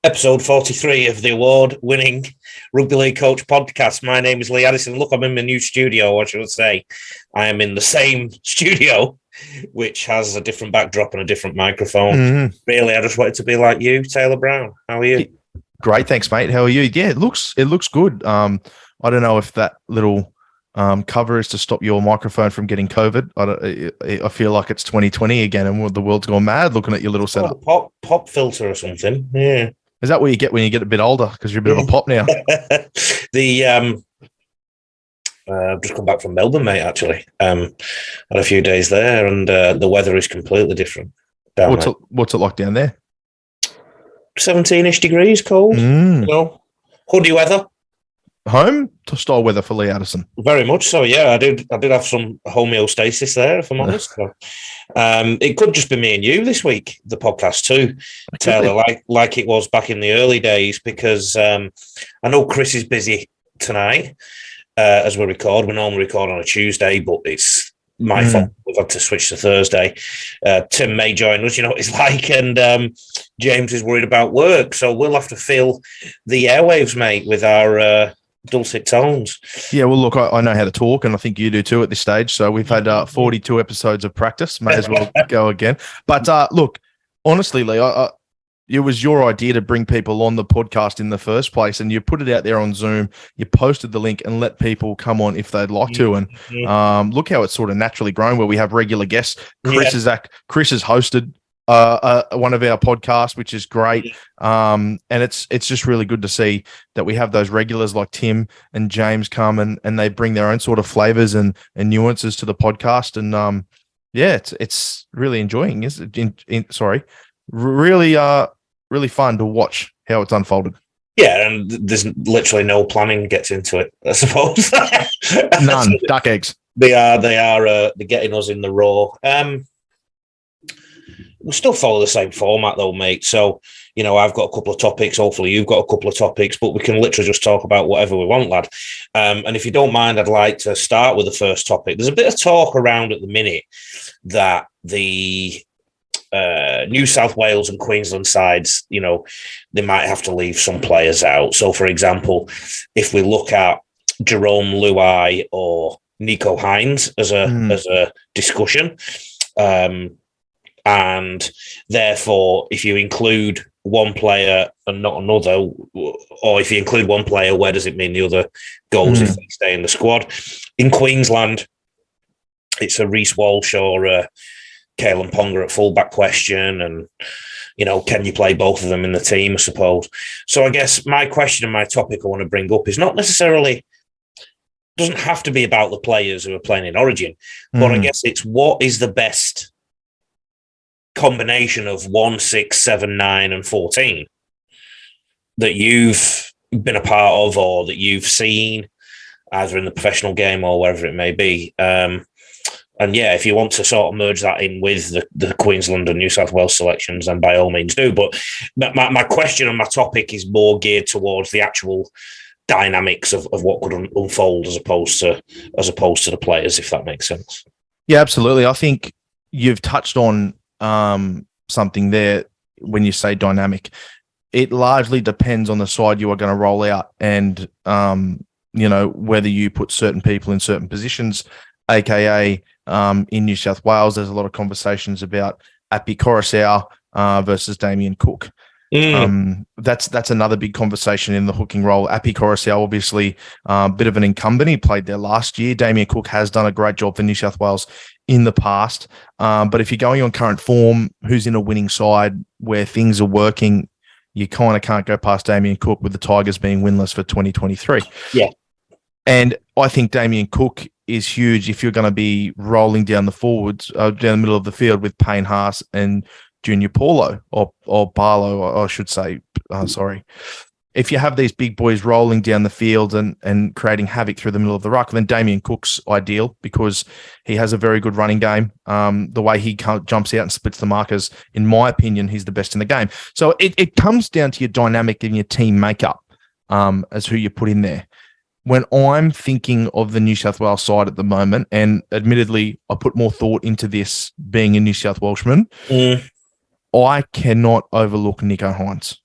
Episode 43 of the award-winning Rugby League Coach podcast. My name is Lee Addison. Look, I'm in my new studio, I should say. I am in the same studio, which has a different backdrop and a different microphone. Mm-hmm. Really, I just wanted to be like you, Taylor Brown. How are you? Great, thanks, mate. How are you? Yeah, it looks good. I don't know if that little cover is to stop your microphone from getting COVID. I feel like it's 2020 again, and the world's gone mad looking at your little setup. Pop filter or something. Yeah. Is that what you get when you get a bit older? Because you're a bit of a pop now. I've just come back from Melbourne, mate, actually. Had a few days there, and the weather is completely different down there. What's it like down there? 17-ish degrees, cold. Hoodie weather. Home style weather for Lee Addison. Very much so, yeah. I did have some homeostasis there, if I'm honest. So, it could just be me and you this week, the podcast too, Taylor, like it was back in the early days, because I know Chris is busy tonight as we record. We normally record on a Tuesday, but it's my fault. We've had to switch to Thursday. Tim may join us, you know what it's like, and James is worried about work, so we'll have to fill the airwaves, mate, with our dulcet tones. Yeah, well, look, I know how to talk, and I think you do too at this stage. So we've had 42 episodes of practice. May as well go again. But look, honestly, Lee, it was your idea to bring people on the podcast in the first place, and you put it out there on Zoom. You posted the link and let people come on if they'd like to. And look how it's sort of naturally grown, where we have regular guests. Chris has hosted one of our podcasts, which is great. And it's just really good to see that we have those regulars like Tim and James come and they bring their own sort of flavors and nuances to the podcast. And it's really enjoying. Really fun to watch how it's unfolded. Yeah, and there's literally no planning gets into it, I suppose. None. Duck eggs. They're getting us in the raw. We'll still follow the same format though, mate. So, you know, I've got a couple of topics. Hopefully you've got a couple of topics, but we can literally just talk about whatever we want, lad. And if you don't mind, I'd like to start with the first topic. There's a bit of talk around at the minute that the New South Wales and Queensland sides, you know, they might have to leave some players out. So, for example, if we look at Jerome Luai or Nico Hines as a discussion, and therefore, if you include one player and not another, or if you include one player, where does it mean the other goes if they stay in the squad? In Queensland, it's a Reece Walsh or a Kalen Ponga at fullback question, and, you know, can you play both of them in the team, I suppose? So I guess my question and my topic I want to bring up is not necessarily, doesn't have to be about the players who are playing in Origin, but I guess it's what is the best combination of 1, 6, 7, 9, and 14 that you've been a part of or that you've seen either in the professional game or wherever it may be. And yeah, if you want to sort of merge that in with the Queensland and New South Wales selections, then by all means do. But my question and my topic is more geared towards the actual dynamics of what could unfold as opposed to the players, if that makes sense. Yeah, absolutely. I think you've touched on something there when you say dynamic. It largely depends on the side you are going to roll out, and you know, whether you put certain people in certain positions, aka in New South Wales there's a lot of conversations about Api Coruscant versus Damien Cook. That's another big conversation in the hooking role. Api Coruscant, obviously, a bit of an incumbent. He played there last year. Damien Cook has done a great job for New South Wales in the past. But if you're going on current form, who's in a winning side where things are working, you kind of can't go past Damien Cook, with the Tigers being winless for 2023. Yeah. And I think Damien Cook is huge if you're going to be rolling down the forwards, down the middle of the field with Payne Haas and Junior Paulo or Barlow, I should say. Sorry. If you have these big boys rolling down the field and creating havoc through the middle of the ruck, then Damien Cook's ideal because he has a very good running game. The way he jumps out and splits the markers, in my opinion, he's the best in the game. So it comes down to your dynamic and your team makeup as who you put in there. When I'm thinking of the New South Wales side at the moment, and admittedly, I put more thought into this being a New South Welshman, I cannot overlook Nico Hines.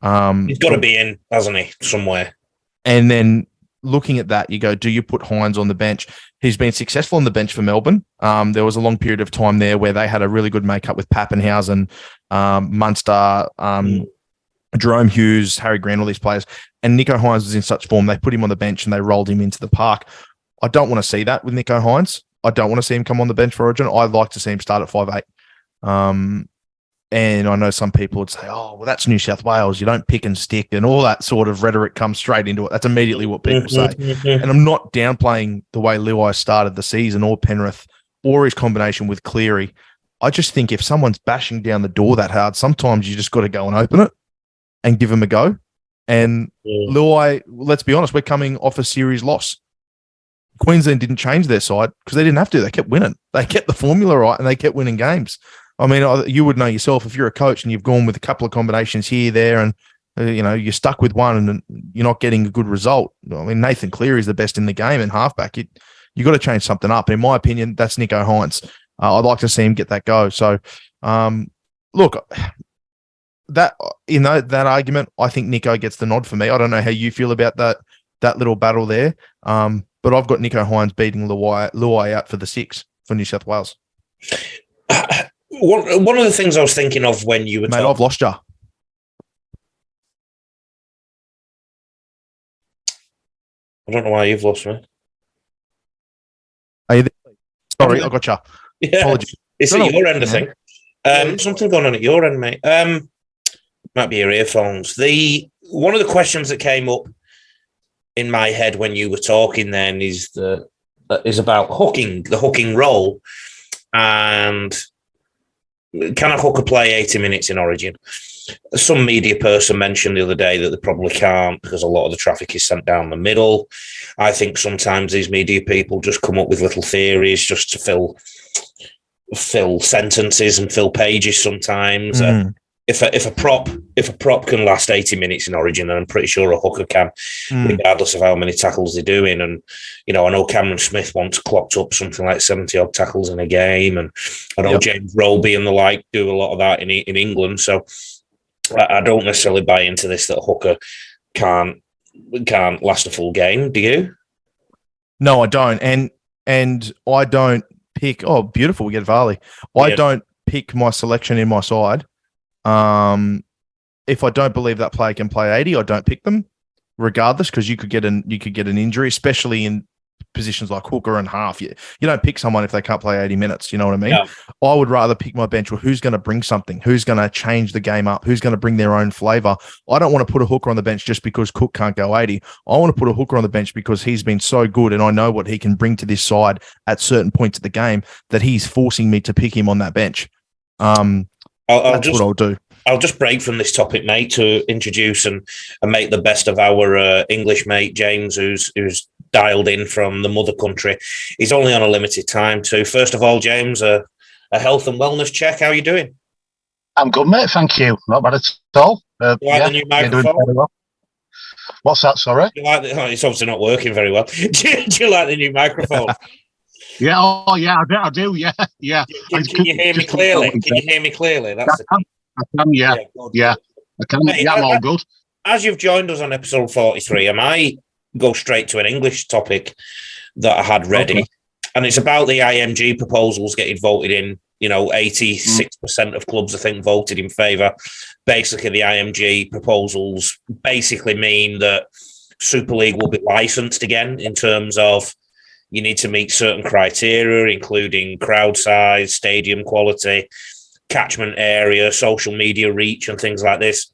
He's got to be in, hasn't he, somewhere? And then looking at that, you go, do you put Hines on the bench? He's been successful on the bench for Melbourne. There was a long period of time there where they had a really good makeup with Pappenhausen, Munster, Jerome Hughes, Harry Grant, all these players. And Nicho Hines was in such form, they put him on the bench and they rolled him into the park. I don't want to see that with Nicho Hines. I don't want to see him come on the bench for Origin. I'd like to see him start at 5'8". And I know some people would say, oh, well, that's New South Wales. You don't pick and stick, and all that sort of rhetoric comes straight into it. That's immediately what people say. And I'm not downplaying the way Luai started the season or Penrith or his combination with Cleary. I just think if someone's bashing down the door that hard, sometimes you just got to go and open it and give them a go. And Luai, let's be honest, we're coming off a series loss. Queensland didn't change their side because they didn't have to. They kept winning. They kept the formula right and they kept winning games. I mean, you would know yourself if you're a coach and you've gone with a couple of combinations here, there, and you're stuck with one and you're not getting a good result. I mean, Nathan Cleary is the best in the game in halfback. You got to change something up. In my opinion, that's Nicho Hines. I'd like to see him get that go. So, look, that argument, I think Nicho gets the nod for me. I don't know how you feel about that little battle there, but I've got Nicho Hines beating Luai out for the 6 for New South Wales. One of the things I was thinking of when you were talking... Mate, I've lost you. I don't know why you've lost me. Are you there? Sorry, I got you. Yeah, apologies. It's at your end, I think. Something going on at your end, mate. Might be your earphones. One of the questions that came up in my head when you were talking then is about hooking, the hooking role, and can a hooker play 80 minutes in Origin? Some media person mentioned the other day that they probably can't because a lot of the traffic is sent down the middle. I think sometimes these media people just come up with little theories just to fill sentences and fill pages sometimes. If a prop can last 80 minutes in Origin, then I'm pretty sure a hooker can, regardless of how many tackles they're doing. And, I know Cameron Smith once clocked up something like 70-odd tackles in a game. And I know James Roby and the like do a lot of that in England. So I don't necessarily buy into this that a hooker can't last a full game. Do you? No, I don't. And I don't pick... Oh, beautiful. We get Varley. I don't pick my selection in my side. If I don't believe that player can play 80, I don't pick them, regardless, because you could get an injury, especially in positions like hooker and half. You don't pick someone if they can't play 80 minutes. You know what I mean? Yeah. I would rather pick my bench with who's going to bring something, who's going to change the game up, who's going to bring their own flavour. I don't want to put a hooker on the bench just because Cook can't go 80. I want to put a hooker on the bench because he's been so good and I know what he can bring to this side at certain points of the game that he's forcing me to pick him on that bench. That's what I'll do. I'll just break from this topic, mate, to introduce and make the best of our English mate, James, who's dialed in from the mother country. He's only on a limited time, too. First of all, James, a health and wellness check. How are you doing? I'm good, mate. Thank you. Not bad at all. You like the new microphone? Well. What's that, sorry? It's obviously not working very well. Do you like the new microphone? Yeah, I do. Yeah. Can you hear me clearly? Can you hear me clearly? I can, yeah. I can. Mate, I'm all good. As you've joined us on episode 43, I might go straight to an English topic that I had ready. Okay. And it's about the IMG proposals getting voted in. 86% of clubs, I think, voted in favour. Basically, the IMG proposals basically mean that Super League will be licensed again in terms of you need to meet certain criteria, including crowd size, stadium quality, catchment area, social media reach, and things like this.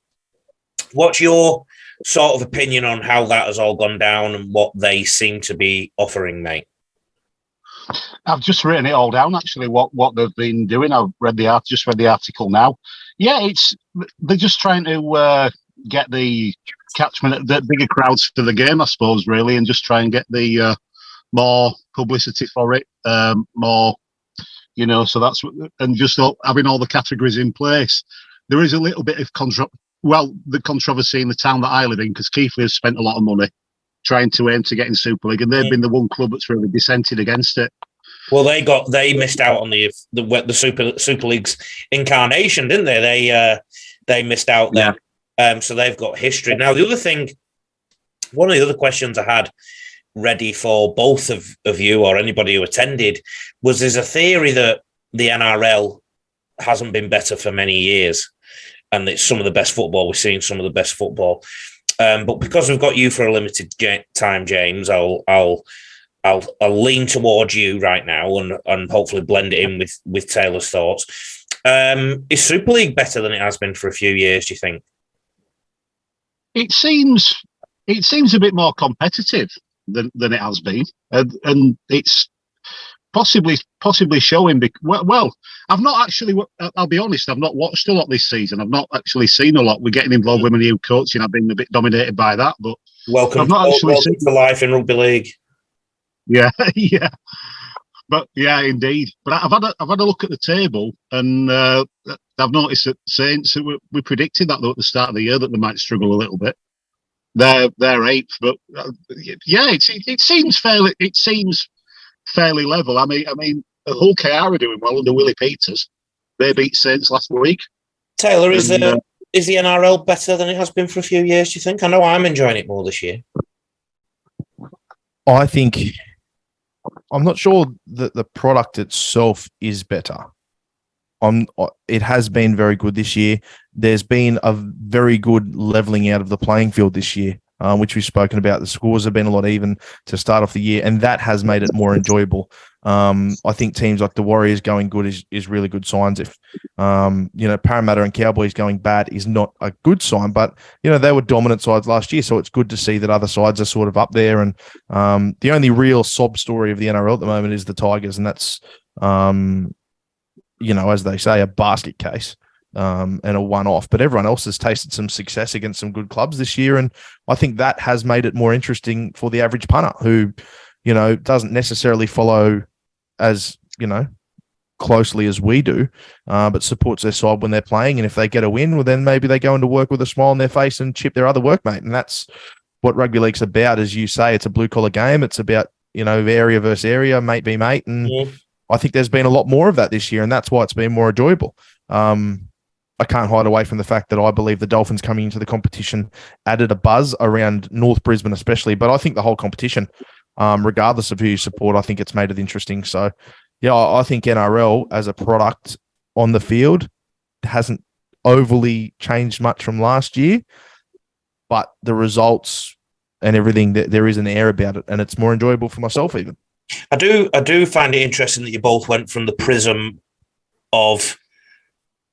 What's your sort of opinion on how that has all gone down and what they seem to be offering, mate? I've just written it all down, actually, what they've been doing. I've read the article now. Yeah, they're just trying to get the catchment, the bigger crowds for the game, I suppose, really, and just try and get the more publicity for it, more, so that's, and just having all the categories in place. There is a little bit of the controversy in the town that I live in, because Keighley has spent a lot of money trying to aim to get in Super League, and they've been the one club that's really dissented against it. Well, they missed out on the Super League's incarnation, didn't they? They missed out there. So they've got history. Now, the other thing, one of the other questions I had ready for both of you or anybody who attended was there's a theory that the NRL hasn't been better for many years, and it's some of the best football we've seen, some of the best football. But because we've got you for a limited time, James, I'll lean towards you right now and hopefully blend it in with Taylor's thoughts. Is Super League better than it has been for a few years, do you think? It seems a bit more competitive than it has been, and it's possibly showing. Well, I've not actually. I'll be honest. I've not watched a lot this season. I've not actually seen a lot. We're getting involved with my new coaching. I've been a bit dominated by that. But welcome to life in rugby league. Yeah, yeah. But yeah, indeed. But I've had a look at the table, and I've noticed that Saints, we predicted that though at the start of the year that they might struggle a little bit. They're eighth, but yeah, it seems fairly level. I mean, Hull KR are doing well under Willie Peters. They beat Saints last week. Taylor, is the NRL better than it has been for a few years? Do you think? I know I'm enjoying it more this year. I think. I'm not sure that the product itself is better. It has been very good this year. There's been a very good leveling out of the playing field this year, which we've spoken about. The scores have been a lot even to start off the year, and that has made it more enjoyable. I think teams like the Warriors going good is really good signs. If Parramatta and Cowboys going bad is not a good sign, but they were dominant sides last year, so it's good to see that other sides are sort of up there. And the only real sob story of the NRL at the moment is the Tigers, and that's as they say, a basket case and a one-off. But everyone else has tasted some success against some good clubs this year, and I think that has made it more interesting for the average punter who, doesn't necessarily follow as, closely as we do, but supports their side when they're playing. And if they get a win, well, then maybe they go into work with a smile on their face and chip their other workmate. And that's what rugby league's about. As you say, it's a blue-collar game. It's about, area versus area, mate be mate. And I think there's been a lot more of that this year, and that's why it's been more enjoyable. I can't hide away from the fact that I believe the Dolphins coming into the competition added a buzz around North Brisbane especially, but I think the whole competition, regardless of who you support, I think it's made it interesting. So, yeah, I think NRL as a product on the field hasn't overly changed much from last year, but the results and everything, there is an air about it, and it's more enjoyable for myself even. I do find it interesting that you both went from the prism of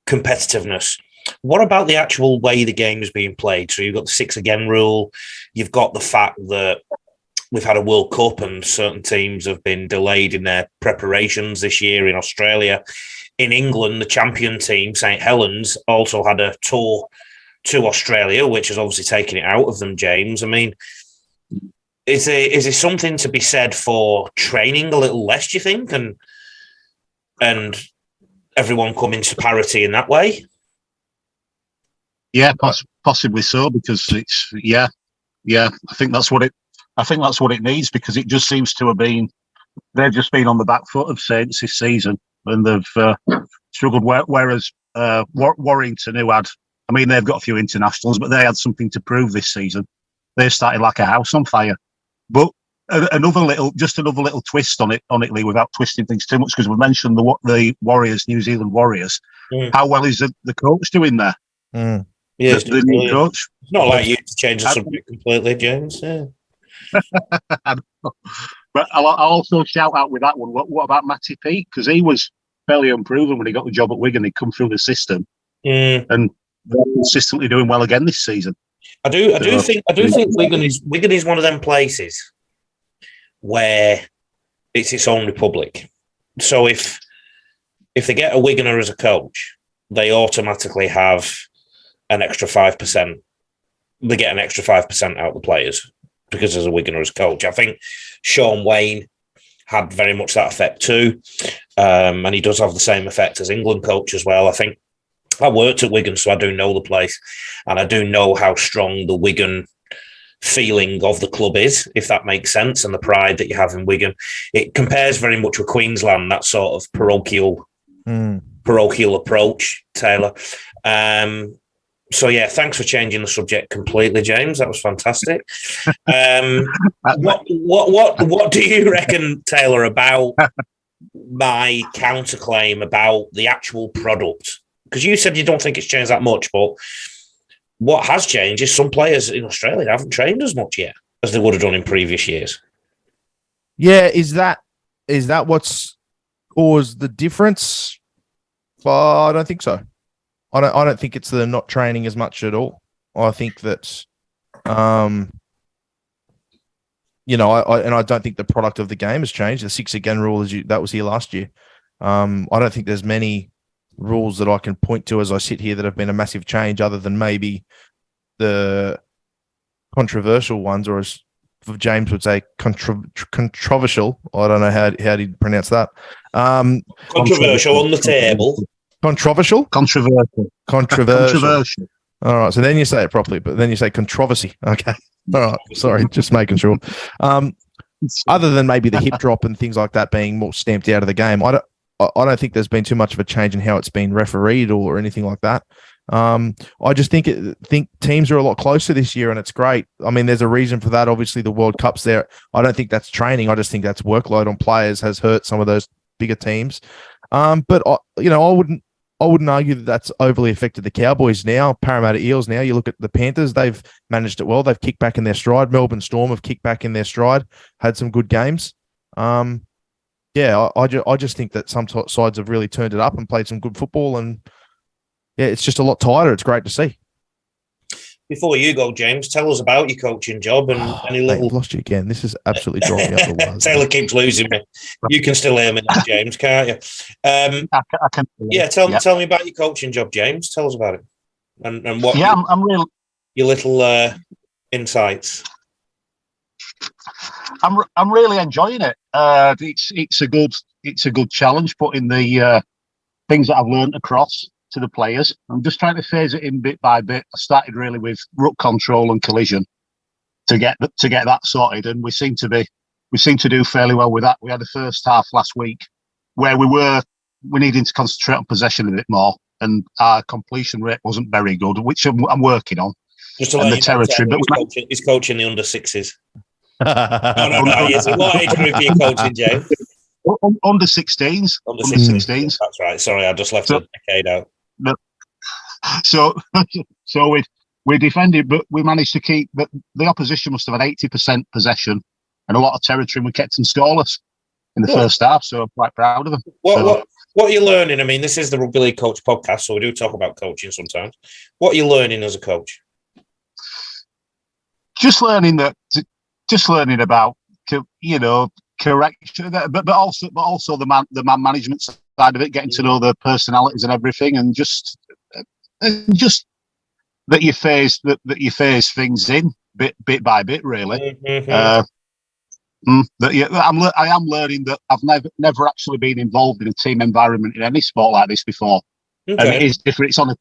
competitiveness. What about the actual way the game is being played? So you've got the 6 again rule. You've got the fact that we've had a World Cup and certain teams have been delayed in their preparations this year in Australia. In England, the champion team, St. Helens, also had a tour to Australia, which has obviously taken it out of them, James. I mean, is there something to be said for training a little less, do you think? And everyone coming to parity in that way? Yeah, possibly so, because it's I think that's what it needs, because it just seems to have been, they've just been on the back foot of Saints this season, and they've struggled. Whereas Warrington, who had, they've got a few internationals, but they had something to prove this season. They started like a house on fire. But another little twist on it, Lee, without twisting things too much, because we mentioned the Warriors, New Zealand Warriors. How well is the coach doing there? Yeah, the new coach. It's not like you to change the subject completely, James. Yeah. But I'll also shout out with that one. What about Matty P? Because he was fairly unproven when he got the job at Wigan. He'd come through the system, and they're consistently doing well again this season. I do think Wigan is one of them places where it's its own republic. So if they get a Wiganer as a coach, they automatically have an extra 5%. They get an extra 5% out of the players because there's a Wiganer as coach. I think Sean Wayne had very much that effect too, and he does have the same effect as England coach as well. I think I worked at Wigan, so I do know the place, and I do know how strong the Wigan feeling of the club is, if that makes sense, and the pride that you have in Wigan. It compares very much with Queensland, that sort of parochial approach, Taylor. So yeah, thanks for changing the subject completely, James. That was fantastic. What do you reckon, Taylor, about my counterclaim about the actual product? Because you said you don't think it's changed that much, but what has changed is some players in Australia haven't trained as much yet as they would have done in previous years. Yeah, is that what's caused the difference? Well, I don't think so. I don't think it's the not training as much at all. I think that, I don't think the product of the game has changed. The 6 again rule that was here last year. I don't think there's many rules that I can point to as I sit here that have been a massive change, other than maybe the controversial ones, or as James would say, controversial. I don't know how do you pronounce that. Controversial on the table. Controversial. All right. So then you say it properly, but then you say controversy. Okay. All right. Sorry, just making sure. Other than maybe the hip drop and things like that being more stamped out of the game, I don't think there's been too much of a change in how it's been refereed or anything like that. I just think teams are a lot closer this year, and it's great. I mean, there's a reason for that. Obviously, the World Cup's there. I don't think that's training. I just think that's workload on players has hurt some of those bigger teams. But I wouldn't argue that that's overly affected the Cowboys now. Parramatta Eels now. You look at the Panthers; they've managed it well. They've kicked back in their stride. Melbourne Storm have kicked back in their stride. Had some good games. I just think that some sides have really turned it up and played some good football, and yeah, it's just a lot tighter. It's great to see. Before you go, James, tell us about your coaching job and any little. I've lost you again. This is absolutely driving me up the wires. Taylor keeps losing me. You can still hear me now, James, can't you? I can. Yeah, tell me about your coaching job, James. Tell us about it, and what. Yeah, I'm real. Your little insights. I'm really enjoying it. It's a good challenge, putting the things that I've learned across to the players. I'm just trying to phase it in bit by bit. I started really with ruck control and collision to get that sorted, and we seem to do fairly well with that. We had the first half last week where we needing to concentrate on possession a bit more, and our completion rate wasn't very good, which I'm working on. Just to let you know, he's coaching the under sixes. No. What age group are you coaching, James? Under 16s. Under 16s. That's right. Sorry, I just left a decade out. No. So we defended, but we managed to keep. But the opposition must have had 80% possession and a lot of territory, and we kept them scoreless in the first half. So I'm quite proud of them. What are you learning? I mean, this is the Rugby League Coach podcast, so we do talk about coaching sometimes. What are you learning as a coach? Just learning about correction, but also the man management side of it, getting to know the personalities and everything, and just that you phase things in bit by bit, really. I am learning that I've never actually been involved in a team environment in any sport like this before. Okay. And it is different. It's on a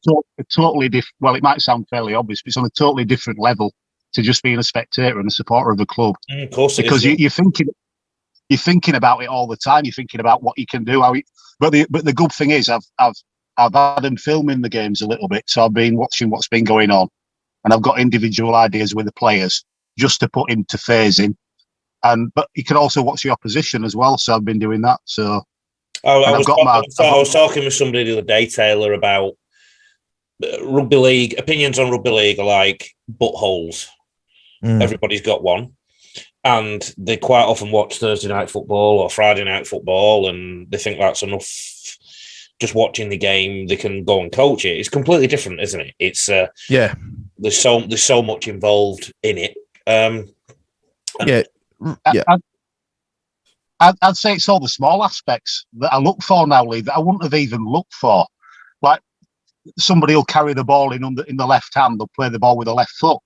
totally different. Well, it might sound fairly obvious, but it's on a totally different level to just being a spectator and a supporter of the club. Of course, because you're thinking about it all the time. You're thinking about what you can do. But the good thing is, I've had them filming the games a little bit, so I've been watching what's been going on, and I've got individual ideas with the players just to put into phasing. But you can also watch the opposition as well. So I've been doing that. So I was talking with somebody the other day, Taylor, about rugby league. Opinions on rugby league are like buttholes. Everybody's got one, and they quite often watch Thursday night football or Friday night football, and they think that's enough. Just watching the game, they can go and coach it. It's completely different, isn't it? It's There's so much involved in it. I'd say it's all the small aspects that I look for now, Lee, that I wouldn't have even looked for. Like somebody will carry the ball in the left hand, they'll play the ball with the left foot.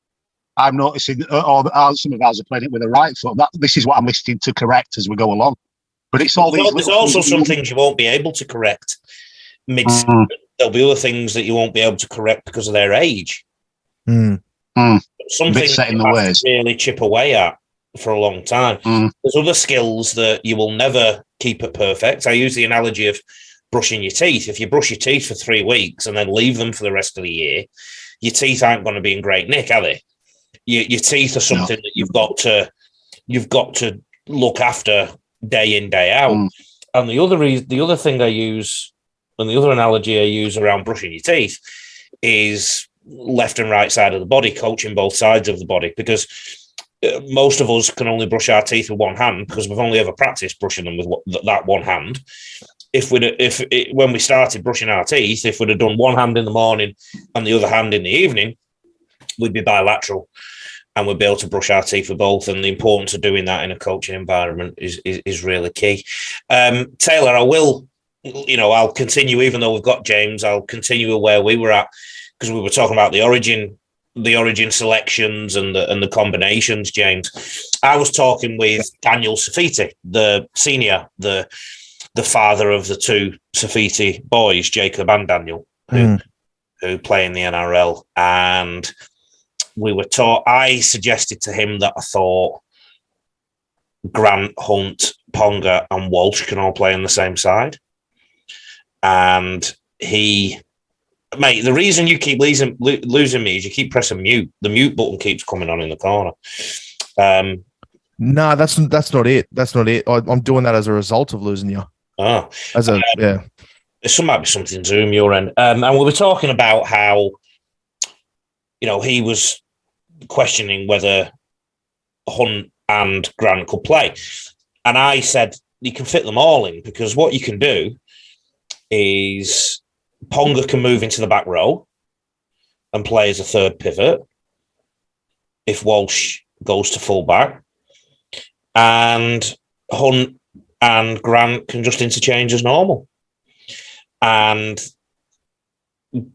I'm noticing, or some of ours are playing it with the right foot. This is what I'm listening to correct as we go along. But it's all these. There's also some things you won't be able to correct mid-season. There'll be other things that you won't be able to correct because of their age. Something that you have to really chip away at for a long time. There's other skills that you will never keep it perfect. I use the analogy of brushing your teeth. If you brush your teeth for 3 weeks and then leave them for the rest of the year, your teeth aren't going to be in great nick, are they? Your teeth are something that you've got to look after day in, day out. And the other thing I use, and the other analogy I use around brushing your teeth, is left and right side of the body, coaching both sides of the body, because most of us can only brush our teeth with one hand because we've only ever practiced brushing them with that one hand. When we started brushing our teeth, if we'd have done one hand in the morning and the other hand in the evening, we'd be bilateral and we'd be able to brush our teeth with both. And the importance of doing that in a coaching environment is really key. Taylor, I'll continue, even though we've got James, I'll continue where we were at, because we were talking about the origin selections and the combinations, James. I was talking with Daniel Safiti, the senior, the father of the two Safiti boys, Jacob and Daniel, who play in the NRL. And I suggested to him that I thought Grant, Hunt, Ponga and Walsh can all play on the same side. And mate, the reason you keep losing me is you keep pressing mute. The mute button keeps coming on in the corner. No, that's not it. That's not it. I'm doing that as a result of losing you. Oh, yeah. There might be something Zoom your end. And we were talking about how, he was questioning whether Hunt and Grant could play. And I said, you can fit them all in, because what you can do is Ponga can move into the back row and play as a third pivot if Walsh goes to full back, and Hunt and Grant can just interchange as normal. And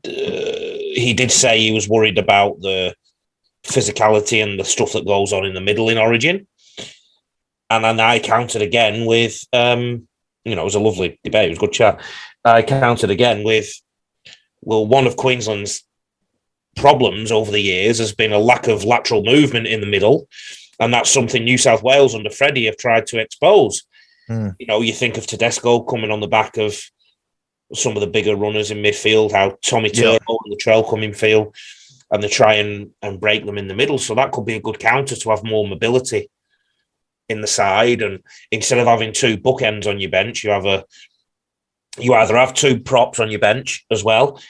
he did say he was worried about the physicality and the stuff that goes on in the middle in Origin. And then I countered again with, it was a lovely debate. It was a good chat. I countered again with, one of Queensland's problems over the years has been a lack of lateral movement in the middle. And that's something New South Wales under Freddie have tried to expose. You think of Tedesco coming on the back of some of the bigger runners in midfield, how Tommy Turbo and Latrell come in field, and they try and break them in the middle. So that could be a good counter to have more mobility in the side. And instead of having two bookends on your bench, you either have two props on your bench as well,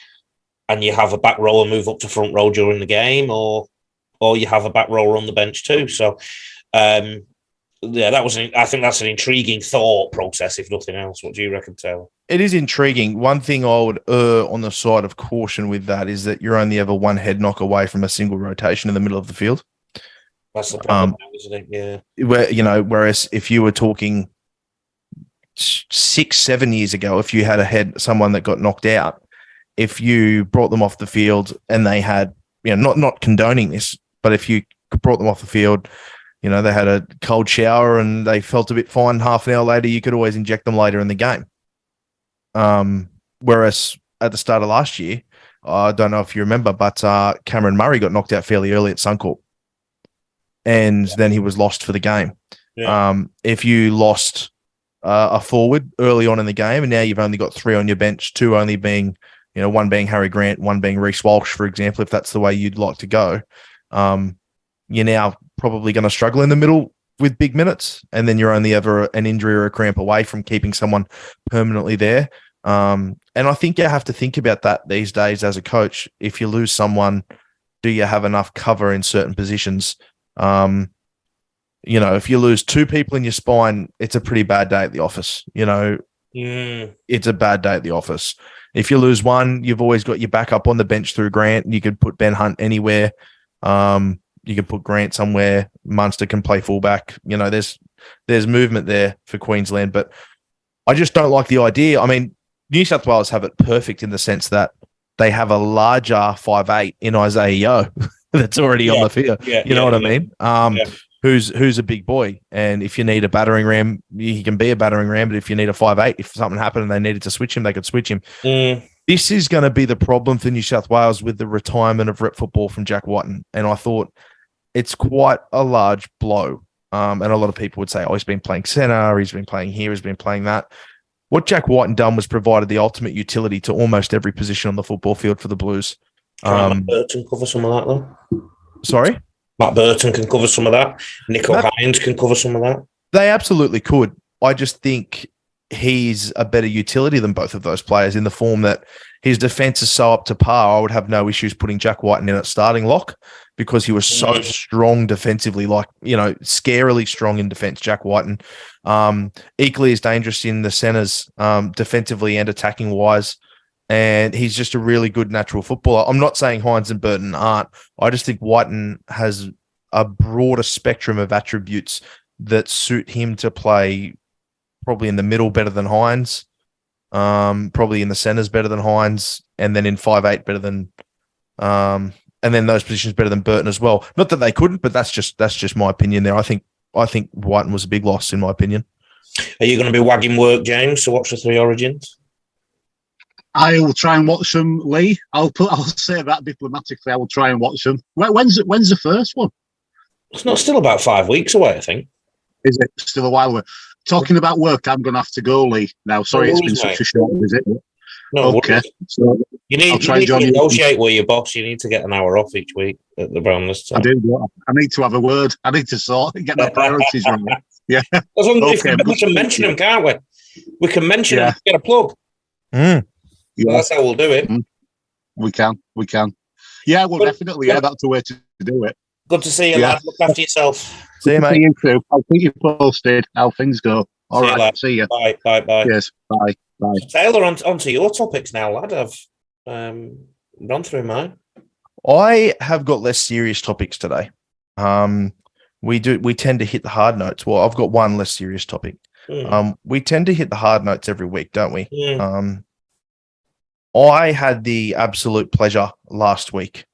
and you have a back rower move up to front row during the game, or you have a back rower on the bench too. So, I think that's an intriguing thought process, if nothing else. What do you reckon, Taylor? It is intriguing. One thing I would err on the side of caution with that is that you're only ever one head knock away from a single rotation in the middle of the field. That's the problem, isn't it? Yeah. Whereas if you were talking 6-7 years ago, if you had someone that got knocked out, if you brought them off the field and they had, not condoning this, but if you brought them off the field, they had a cold shower and they felt a bit fine, half an hour later, you could always inject them later in the game. Whereas at the start of last year, I don't know if you remember, but Cameron Murray got knocked out fairly early at Suncorp, and then he was lost for the game. Yeah. If you lost a forward early on in the game, and now you've only got three on your bench, two only being, one being Harry Grant, one being Reece Walsh, for example, if that's the way you'd like to go, you're now probably going to struggle in the middle with big minutes, and then you're only ever an injury or a cramp away from keeping someone permanently there. And I think you have to think about that these days as a coach. If you lose someone, do you have enough cover in certain positions? If you lose two people in your spine, it's a pretty bad day at the office. It's a bad day at the office. If you lose one, you've always got your backup on the bench through Grant. You could put Ben Hunt anywhere. You could put Grant somewhere. Munster can play fullback. There's movement there for Queensland, but I just don't like the idea. I mean, New South Wales have it perfect in the sense that they have a larger 5'8" in Isaiah Yeo that's already on the field. You know what I mean? Who's a big boy. And if you need a battering ram, he can be a battering ram. But if you need a 5'8", if something happened and they needed to switch him, they could switch him. This is going to be the problem for New South Wales with the retirement of rep football from Jack Whiten. And I thought it's quite a large blow. And a lot of people would say, he's been playing centre, he's been playing here, he's been playing that. What Jack Whiten done was provided the ultimate utility to almost every position on the football field for the Blues. Matt Burton cover some of that, though? Sorry? Matt Burton can cover some of that. Nico Matt- Hines can cover some of that. They absolutely could. I just think he's a better utility than both of those players in the form that his defense is so up to par. I would have no issues putting Jack Whiten in at starting lock because he was so strong defensively, scarily strong in defense, Jack Whiten. Equally as dangerous in the centers, defensively and attacking wise. And he's just a really good natural footballer. I'm not saying Hines and Burton aren't. I just think Whiten has a broader spectrum of attributes that suit him to play probably in the middle better than Hines, probably in the centers better than Hines, and then in 5'8" better than, and then those positions better than Burton as well. Not that they couldn't, but that's just my opinion there. I think Whiten was a big loss in my opinion. Are you going to be wagging work, James, to watch the three Origins? I will try and watch them, Lee. I'll say that diplomatically. I will try and watch them. When's the first one? It's not still about 5 weeks away, I think. Is it still a while away? Talking about work, I'm going to have to go, Lee. Now, sorry, it's been such a short visit. No, okay. So you need to negotiate with your boss. You need to get an hour off each week at the Brownless time. I do. I need to have a word. I need to get my priorities right. Yeah. As long as we can mention them, can't we? We can mention them. Get a plug. Mm. Yeah. That's how we'll do it. We can. Yeah, well, definitely. Yeah, that's the way to do it. Good to see you, lad. Look after yourself. See you, mate. See you too. I'll keep you posted how things go. All right. Lad. See you. Bye. Yes. Bye. Taylor, on to your topics now, lad. I've run through mine. I have got less serious topics today. We tend to hit the hard notes. Well, I've got one less serious topic. We tend to hit the hard notes every week, don't we? I had the absolute pleasure last week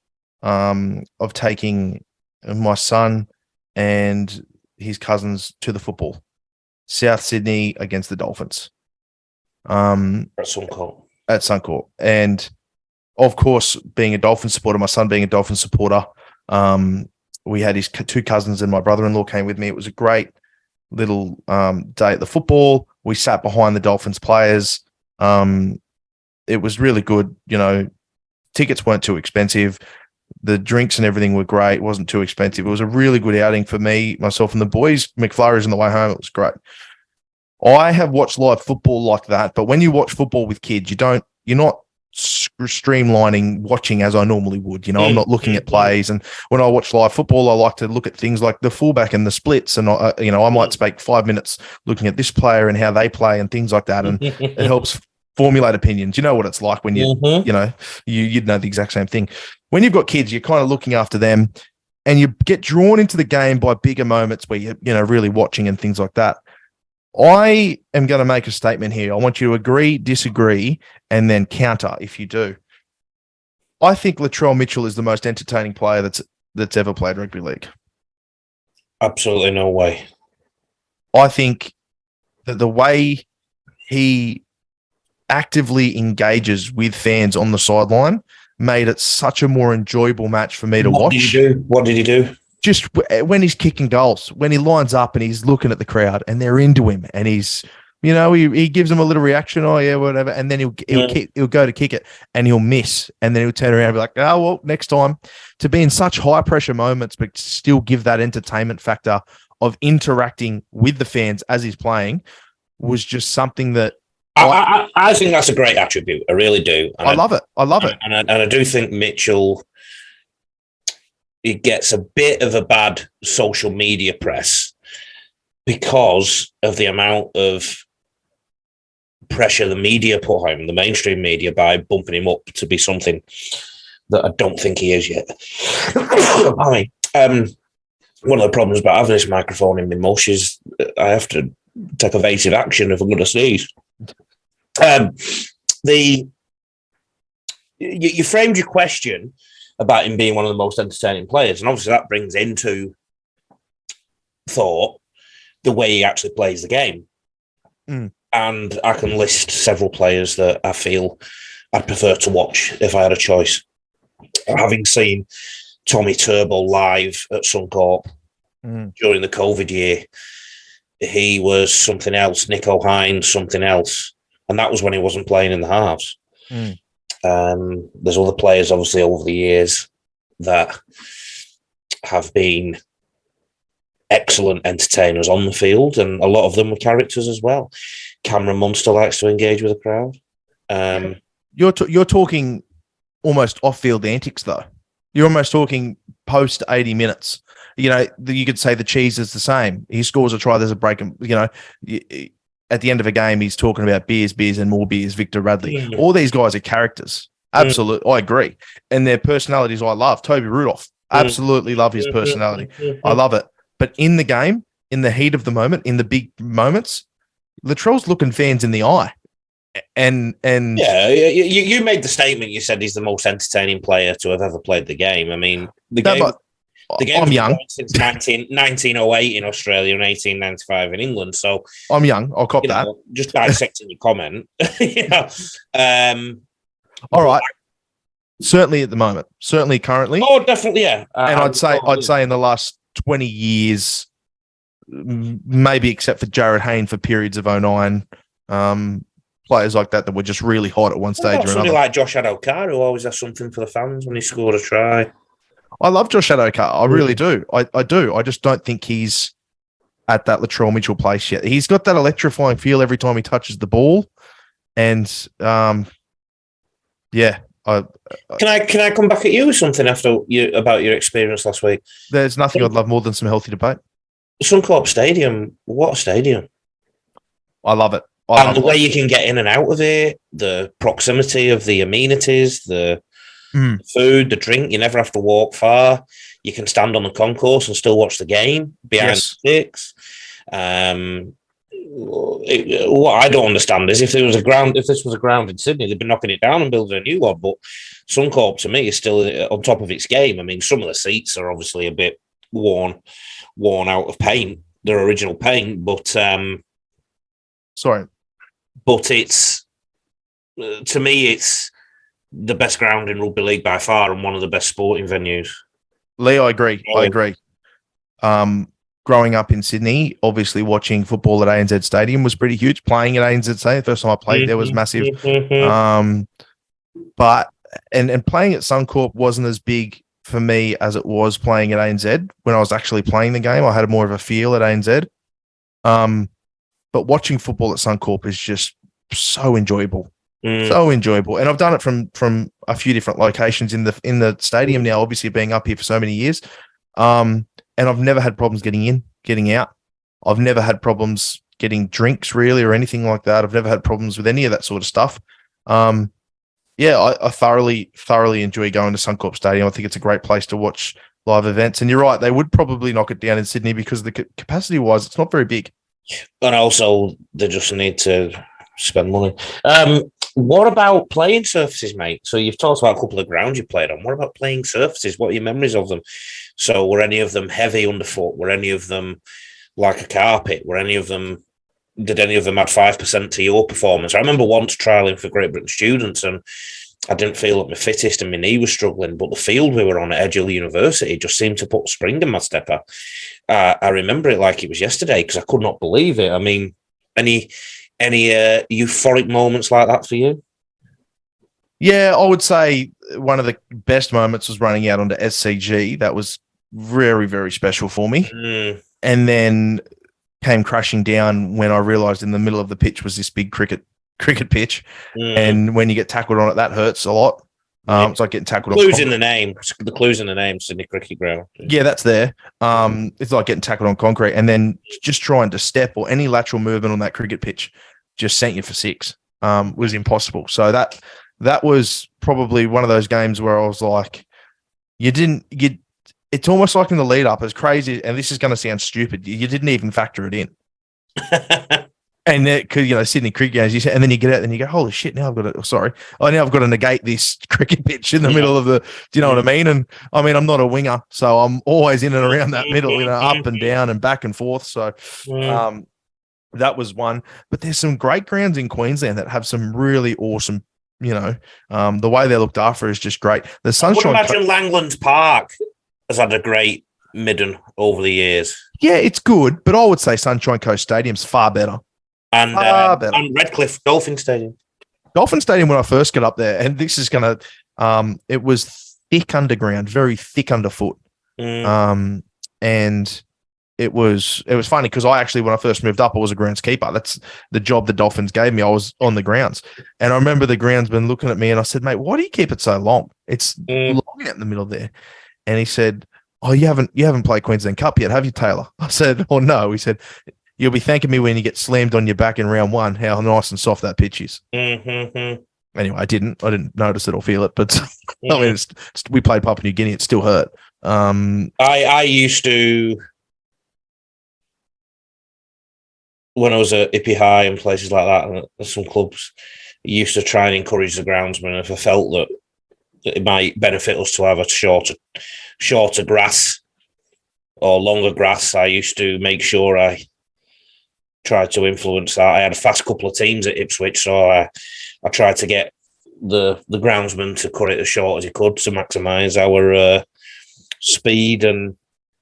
of taking my son and his cousins to the football. South Sydney against the Dolphins. At Suncorp. And of course, being a Dolphin supporter, my son being a Dolphin supporter, we had his two cousins and my brother-in-law came with me. It was a great little day at the football. We sat behind the Dolphins players. It was really good. Tickets weren't too expensive. The drinks and everything were great. It wasn't too expensive. It was a really good outing for me, myself, and the boys. McFlurries on the way home. It was great. I have watched live football like that, but when you watch football with kids, you're not streamlining watching as I normally would. I'm not looking at plays. And when I watch live football, I like to look at things like the fullback and the splits. And, I might spend 5 minutes looking at this player and how they play and things like that. And it helps formulate opinions. You know what it's like when you'd know the exact same thing. When you've got kids, you're kind of looking after them and you get drawn into the game by bigger moments where you're really watching and things like that. I am going to make a statement here. I want you to agree, disagree, and then counter if you do. I think Latrell Mitchell is the most entertaining player that's ever played rugby league. Absolutely no way. I think that the way he actively engages with fans on the sideline made it such a more enjoyable match for me to watch. What did he do? Just when he's kicking goals, when he lines up and he's looking at the crowd and they're into him and he's, he gives them a little reaction, oh yeah, whatever, and then he'll go to kick it and he'll miss and then he'll turn around and be like, oh well, next time. To be in such high pressure moments but still give that entertainment factor of interacting with the fans as he's playing was just something that I think that's a great attribute. I really do. And I love it. And I do think Mitchell, he gets a bit of a bad social media press because of the amount of pressure the media put on him, the mainstream media, by bumping him up to be something that I don't think he is yet. One of the problems about having this microphone in my mush is I have to take evasive action if I'm going to sneeze. You framed your question about him being one of the most entertaining players, and obviously that brings into thought the way he actually plays the game. And I can list several players that I feel I'd prefer to watch if I had a choice. Having seen Tommy Turbo live at Suncorp during the COVID year, he was something else. Nico Hines, something else. and that was when he wasn't playing in the halves. Mm. There's other players, obviously, over the years that have been excellent entertainers on the field, and a lot of them were characters as well. Cameron Munster likes to engage with the crowd. You're talking almost off-field antics, though. You're almost talking post 80 minutes. You know, you could say the cheese is the same. He scores a try, there's a break. And, you know, at the end of a game, he's talking about beers, and more beers, Victor Radley. All these guys are characters. Absolutely. I agree. And their personalities I love. Toby Rudolph, absolutely love his personality. I love it. But in the game, in the heat of the moment, in the big moments, Latrell's looking fans in the eye. And yeah, you made the statement. You said he's the most entertaining player to have ever played the game. I mean, the game I'm young. Since 1908 in Australia and 1895 in England. So I'm young. I'll cop that. Just dissecting your comment. All right. Certainly at the moment. Certainly currently. Oh, definitely, yeah. And I'd say in the last 20 years, maybe except for Jared Hayne for periods of 09, players like that were just really hot at one stage or another. Somebody like Josh Adokar, who always has something for the fans when he scored a try. I love Josh Adokar. I really do. I do. I just don't think he's at that Latrell Mitchell place yet. He's got that electrifying feel every time he touches the ball. And, yeah. Can I come back at you with something about your experience last week? There's nothing I'd love more than some healthy debate. Suncorp Stadium, what a stadium. I love it. And the way you can get in and out of it, the proximity of the amenities, the food, the drink, you never have to walk far. You can stand on the concourse and still watch the game behind the sticks. What I don't understand is if this was a ground in Sydney, they'd be knocking it down and building a new one. But Suncorp, to me, is still on top of its game. I mean, some of the seats are obviously a bit worn out of paint, their original paint, but but it's to me, it's the best ground in rugby league by far, and one of the best sporting venues. Lee, I agree. Growing up in Sydney, obviously watching football at ANZ Stadium was pretty huge. Playing at ANZ Stadium, the first time I played there was massive. But playing at Suncorp wasn't as big for me as it was playing at ANZ. When I was actually playing the game, I had more of a feel at ANZ. But watching football at Suncorp is just so enjoyable. So enjoyable. And I've done it from a few different locations in the stadium now, obviously being up here for so many years. And I've never had problems getting in, getting out. I've never had problems getting drinks really or anything like that. I've never had problems with any of that sort of stuff. I thoroughly enjoy going to Suncorp Stadium. I think it's a great place to watch live events. And you're right, they would probably knock it down in Sydney because the capacity-wise, it's not very big. And also, they just need to spend money. What about playing surfaces, mate? So you've talked about a couple of grounds you played on. What about playing surfaces? What are your memories of them? So were any of them heavy underfoot? Were any of them like a carpet? Did any of them add 5% to your performance? I remember once trialling for Great Britain students and I didn't feel at my fittest and my knee was struggling, but the field we were on at Edgehill University just seemed to put spring in my stepper. I remember it like it was yesterday because I could not believe it. I mean, any euphoric moments like that for you? Yeah, I would say one of the best moments was running out onto SCG. That was very, very special for me. And then came crashing down when I realised in the middle of the pitch was this big cricket pitch. And when you get tackled on it, that hurts a lot. It's like getting tackled on concrete. The clues in the name, Sydney Cricket Ground. Yeah, that's there. It's like getting tackled on concrete. And then just trying to step or any lateral movement on that cricket pitch just sent you for six. Was impossible. So that was probably one of those games where I was like, it's almost like in the lead up, as crazy, and this is going to sound stupid, you didn't even factor it in. And because Sydney cricket games, and then you get out and you go, holy shit! Now I've got to negate this cricket pitch in the middle of the. Do you know what I mean? And I mean, I'm not a winger, so I'm always in and around that middle, up and down and back and forth. So, that was one. But there's some great grounds in Queensland that have some really awesome. The way they're looked after is just great. The Sunshine. I would imagine Langland Park has had a great midden over the years. Yeah, it's good, but I would say Sunshine Coast Stadium's far better. and Redcliffe Dolphin Stadium. Dolphin Stadium when I first got up there, and this is going to, it was thick underground, very thick underfoot. And it was funny because I actually, when I first moved up, I was a groundskeeper. That's the job the Dolphins gave me. I was on the grounds. And I remember the groundsman looking at me and I said, mate, why do you keep it so long? It's long out in the middle there. And he said, oh, you haven't played Queensland Cup yet, have you, Taylor? I said, oh, no. He said, you'll be thanking me when you get slammed on your back in round one, how nice and soft that pitch is. Mm-hmm. Anyway, I didn't notice it or feel it, but I mean, we played Papua New Guinea. It still hurt. I used to, when I was at Ippy High and places like that, and some clubs, I used to try and encourage the groundsman. If I felt that it might benefit us to have a shorter grass or longer grass, I used to make sure I tried to influence that. I had a fast couple of teams at Ipswich, so I tried to get the groundsman to cut it as short as he could to maximise our speed. And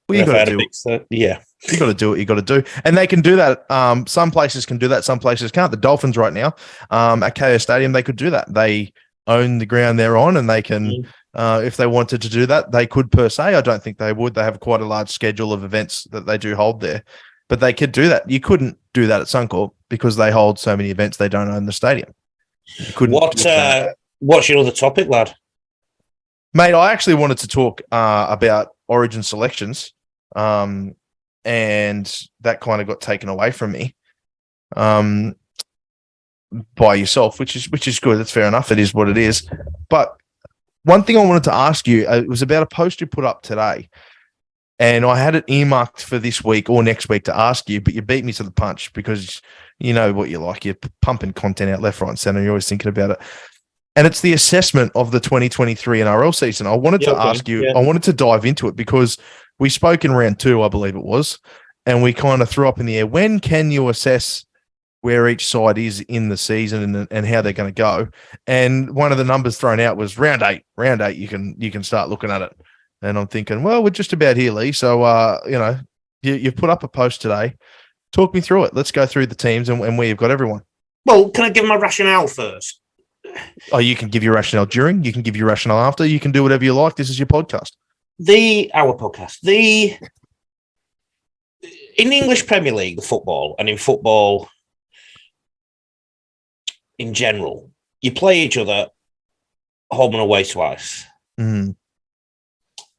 you got to do yeah. You got to do what you got to do, and they can do that. Some places can do that, some places can't. The Dolphins right now at KO Stadium, they could do that. They own the ground they're on, and they can, if they wanted to do that, they could per se. I don't think they would. They have quite a large schedule of events that they do hold there, but they could do that. You couldn't do that at Suncorp because they hold so many events. They don't own the stadium. You couldn't. What's your other topic, lad? Mate, I actually wanted to talk about Origin selections. And that kind of got taken away from me by yourself, which is good. That's fair enough. It is what it is. But one thing I wanted to ask you, it was about a post you put up today, and I had it earmarked for this week or next week to ask you, but you beat me to the punch because you know what you like. You're pumping content out left, right, and center. You're always thinking about it. And it's the assessment of the 2023 NRL season. I wanted to ask you, I wanted to dive into it because we spoke in round 2, I believe it was, and we kind of threw up in the air. When can you assess where each side is in the season and how they're going to go? And one of the numbers thrown out was round 8. Round 8, you can start looking at it. And I'm thinking, well, we're just about here, Lee. So, you've put up a post today. Talk me through it. Let's go through the teams and where you've got everyone. Well, can I give my rationale first? Oh, you can give your rationale during. You can give your rationale after. You can do whatever you like. This is your podcast. Our podcast. In the English Premier League, the football, and in football in general, you play each other home and away twice. Mm.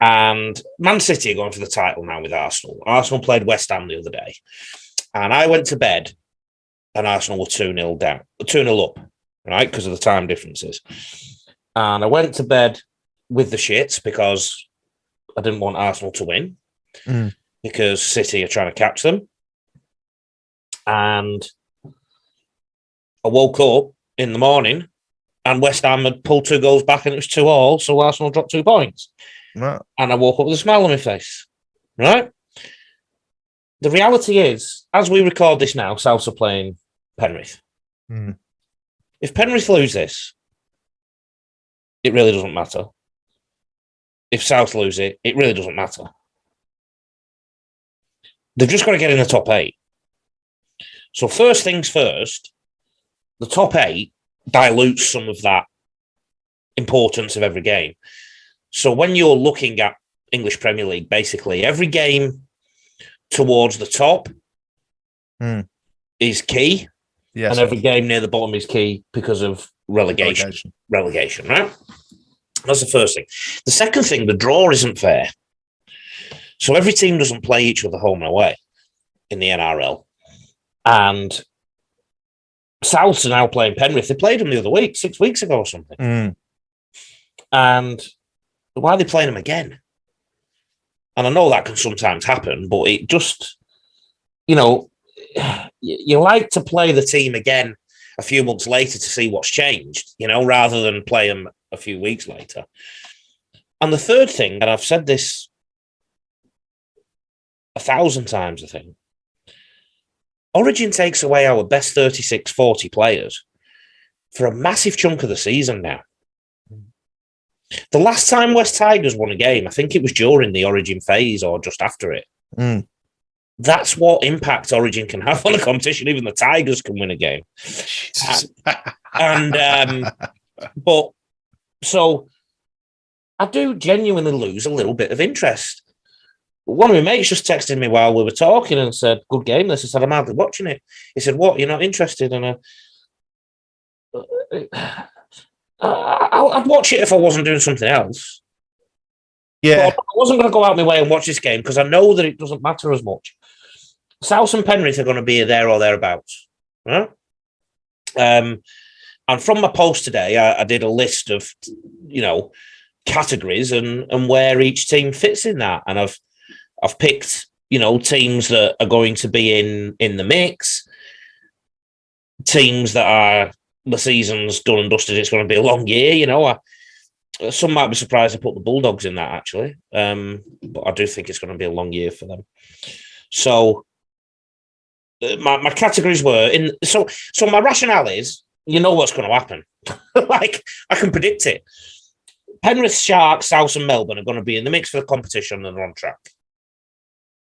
And Man City are going for the title now with Arsenal. Arsenal played West Ham the other day. And I went to bed and Arsenal were 2-0 down, 2-0 up, right, because of the time differences. And I went to bed with the shits because I didn't want Arsenal to win because City are trying to catch them. And I woke up in the morning and West Ham had pulled 2 goals back and it was 2-2, so Arsenal dropped 2 points. Right. And I woke up with a smile on my face, right? The reality is, as we record this now, Souths are playing Penrith. Mm. If Penrith lose this, it really doesn't matter. If South lose it, it really doesn't matter. They've just got to get in the top 8. So first things first, the top 8 dilutes some of that importance of every game. So when you're looking at English Premier League, basically every game towards the top is key. Yes. And every game near the bottom is key because of relegation, right? That's the first thing. The second thing, the draw isn't fair. So every team doesn't play each other home and away in the NRL. And Souths are now playing Penrith. They played them the other week, 6 weeks ago or something. Mm. And why are they playing them again? And I know that can sometimes happen, but it just, you like to play the team again a few months later to see what's changed, rather than play them a few weeks later. And the third thing, and I've said this 1,000 times, I think, Origin takes away our best 36, 40 players for a massive chunk of the season now. The last time West Tigers won a game, I think it was during the Origin phase or just after it. Mm. That's what impact Origin can have on a competition. Even the Tigers can win a game. But so I do genuinely lose a little bit of interest. One of my mates just texted me while we were talking and said, "Good game, this." I said, "I'm hardly watching it." He said, "What? You're not interested?" And I'd watch it if I wasn't doing something else. Yeah. But I wasn't going to go out my way and watch this game because I know that it doesn't matter as much. South and Penrith are going to be there or thereabouts. Right? And from my post today, I did a list of, categories and where each team fits in that. And I've picked, teams that are going to be in the mix, teams that are the season's done and dusted. It's going to be a long year, some might be surprised I put the Bulldogs in that actually, but I do think it's going to be a long year for them. So my categories were so my rationale is, what's going to happen. Like I can predict it. Penrith, Sharks, South and Melbourne are going to be in the mix for the competition and they're on track.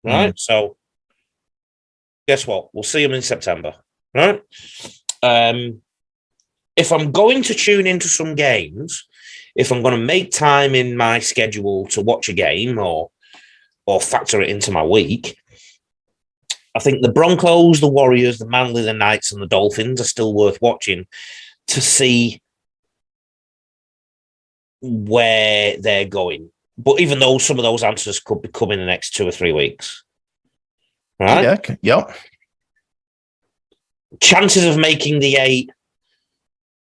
Right? So guess what? We'll see them in September. Right? If I'm going to tune into some games, if I'm going to make time in my schedule to watch a game or factor it into my week, I think the Broncos, the Warriors, the Manly, the Knights, and the Dolphins are still worth watching to see where they're going. But even though some of those answers could be coming in the next 2 or 3 weeks. Right? Yeah. Okay. Yep. Chances of making the 8,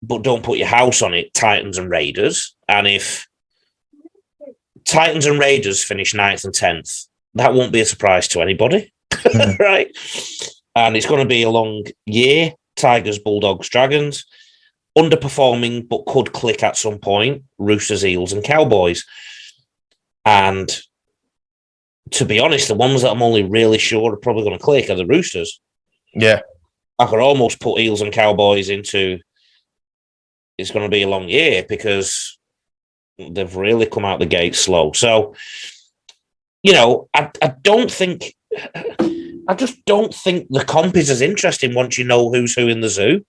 but don't put your house on it, Titans and Raiders. And if Titans and Raiders finish 9th and 10th, that won't be a surprise to anybody. Right? And it's going to be a long year. Tigers, Bulldogs, Dragons. Underperforming, but could click at some point, Roosters, Eels, and Cowboys. And to be honest, the ones that I'm only really sure are probably going to click are the Roosters. Yeah. I could almost put Eels and Cowboys into it's going to be a long year because they've really come out the gate slow. So, I just don't think the comp is as interesting once you know who's who in the zoo.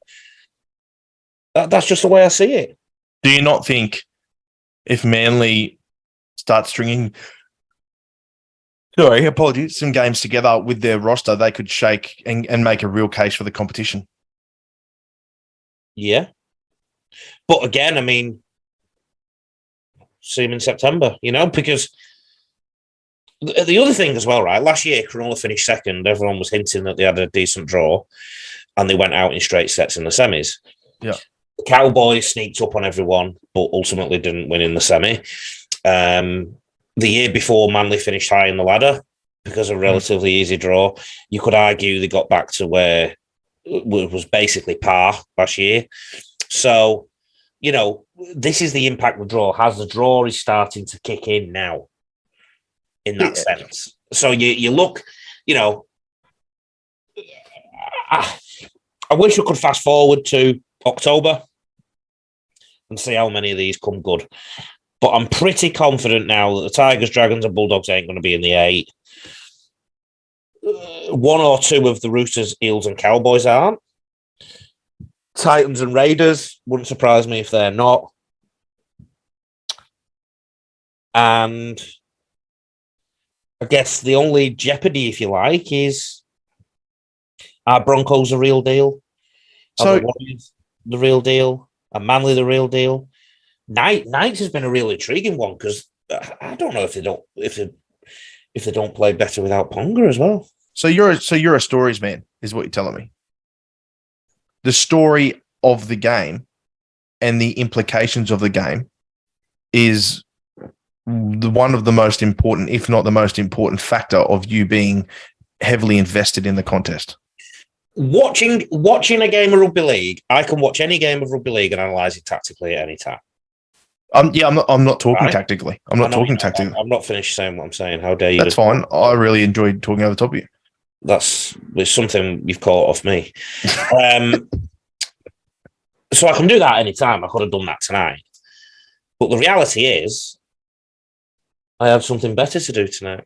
That's just the way I see it. Do you not think if Manly starts stringing, some games together with their roster, they could shake and make a real case for the competition? Yeah. But again, I mean, see them in September, because the other thing as well, right? Last year, Cronulla finished second. Everyone was hinting that they had a decent draw and they went out in straight sets in the semis. Yeah. The Cowboys sneaked up on everyone, but ultimately didn't win in the semi. The year before, Manly finished high in the ladder because of a relatively easy draw. You could argue they got back to where it was basically par last year. So, this is the impact of the draw. As the draw is starting to kick in now, in that sense. So you look, I wish we could fast forward to October and see how many of these come good. But I'm pretty confident now that the Tigers, Dragons, and Bulldogs ain't going to be in the 8. 1 or 2 of the Roosters, Eels, and Cowboys aren't. Titans and Raiders wouldn't surprise me if they're not. And I guess the only jeopardy, if you like, is are Broncos the real deal? Are the Warriors the real deal? Are Manly the real deal? Knights has been a real intriguing one because I don't know if they don't play better without Ponga as well. So you're a stories man, is what you're telling me. The story of the game and the implications of the game is one of the most important, if not the most important factor of you being heavily invested in the contest. Watching a game of rugby league, I can watch any game of rugby league and analyze it tactically at any time. I'm not talking tactically. I'm not talking tactically. I'm not finished saying what I'm saying. How dare you? That's fine. I really enjoyed talking over the top of you. It's something you've caught off me. So I can do that anytime. I could have done that tonight. But the reality is, I have something better to do tonight.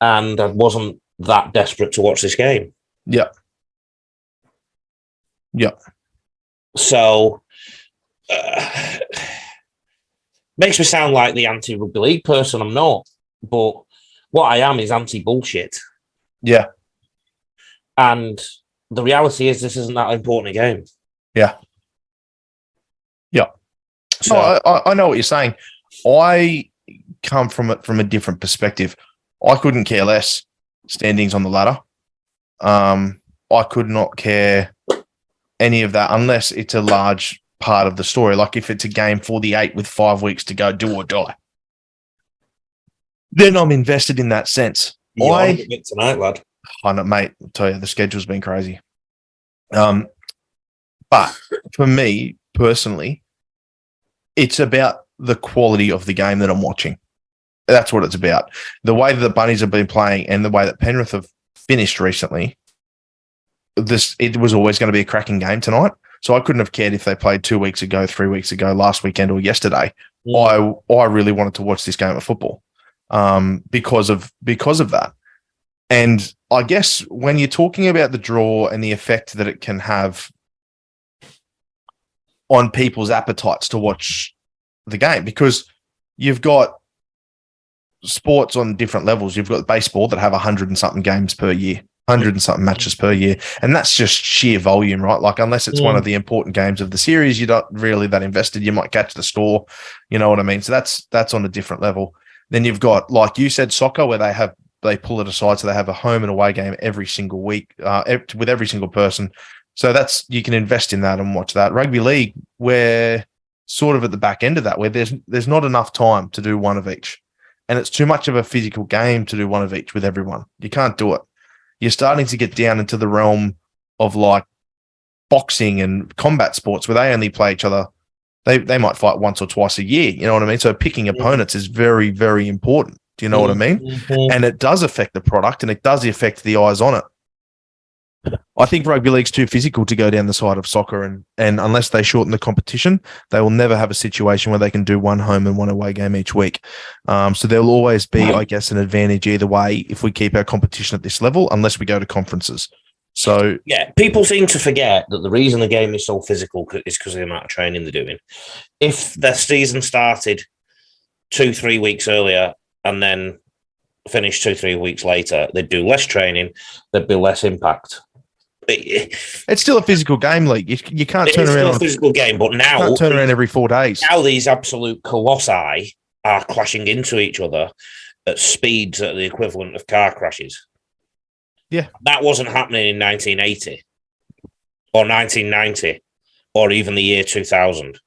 and I wasn't that desperate to watch this game. Yeah. Yeah. So, makes me sound like the anti-rugby league person. I'm not. But what I am is anti-bullshit. Yeah. And the reality is this isn't that important a game. Yeah. Yeah. So, I know what you're saying. I come from it from a different perspective. I couldn't care less standings on the ladder. I could not care any of that unless it's a large part of the story. Like if it's a game for the 8 with 5 weeks to go, do or die. Then I'm invested in that sense. you're on a bit tonight, lad. I know, mate, I'll tell you, the schedule's been crazy. But for me personally, it's about the quality of the game that I'm watching. That's what it's about. The way that the Bunnies have been playing and the way that Penrith have finished recently, it was always going to be a cracking game tonight. So I couldn't have cared if they played 2 weeks ago, 3 weeks ago, last weekend, or yesterday. Yeah. I really wanted to watch this game of football because of that. And I guess when you're talking about the draw and the effect that it can have on people's appetites to watch the game, because you've got sports on different levels. You've got baseball that have 100 and something games per year, 100 and something matches per year. And that's just sheer volume, right? Like unless it's one of the important games of the series, you're not really that invested. You might catch the score. You know what I mean? So that's on a different level. Then you've got, like you said, soccer, where they pull it aside. So they have a home and away game every single week with every single person. So you can invest in that and watch that. Rugby league, we're sort of at the back end of that, where there's not enough time to do one of each. And it's too much of a physical game to do one of each with everyone. You can't do it. You're starting to get down into the realm of like boxing and combat sports where they only play each other. They might fight once or twice a year. You know what I mean? So picking opponents is very, very important. Do you know what I mean? Mm-hmm. And it does affect the product and it does affect the eyes on it. I think rugby league's too physical to go down the side of soccer, and unless they shorten the competition, they will never have a situation where they can do one home and one away game each week. So there'll always be, I guess, an advantage either way if we keep our competition at this level, unless we go to conferences. So yeah, people seem to forget that the reason the game is so physical is because of the amount of training they're doing. If their season started 2-3 weeks earlier and then finished 2-3 weeks later, they'd do less training, there'd be less impact. It's still a physical game, league. You can't turn around. It's still a physical game, but now can't turn around every 4 days. Now these absolute colossi are clashing into each other at speeds that are the equivalent of car crashes. Yeah, that wasn't happening in 1980 or 1990 or even the year 2000,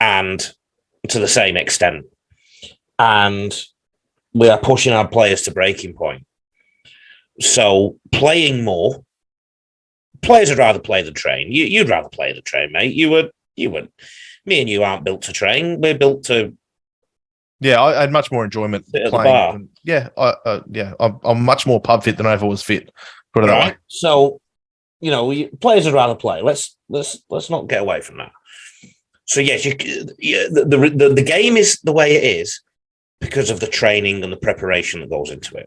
and to the same extent. And we are pushing our players to breaking point. So playing more. Players would rather play than train. You'd rather play than train, mate. You would. Me and you aren't built to train. We're built to. Yeah, I had much more enjoyment playing. I'm much more pub fit than I ever was fit. Put it that way. So, players would rather play. Let's not get away from that. So yes, the game is the way it is because of the training and the preparation that goes into it.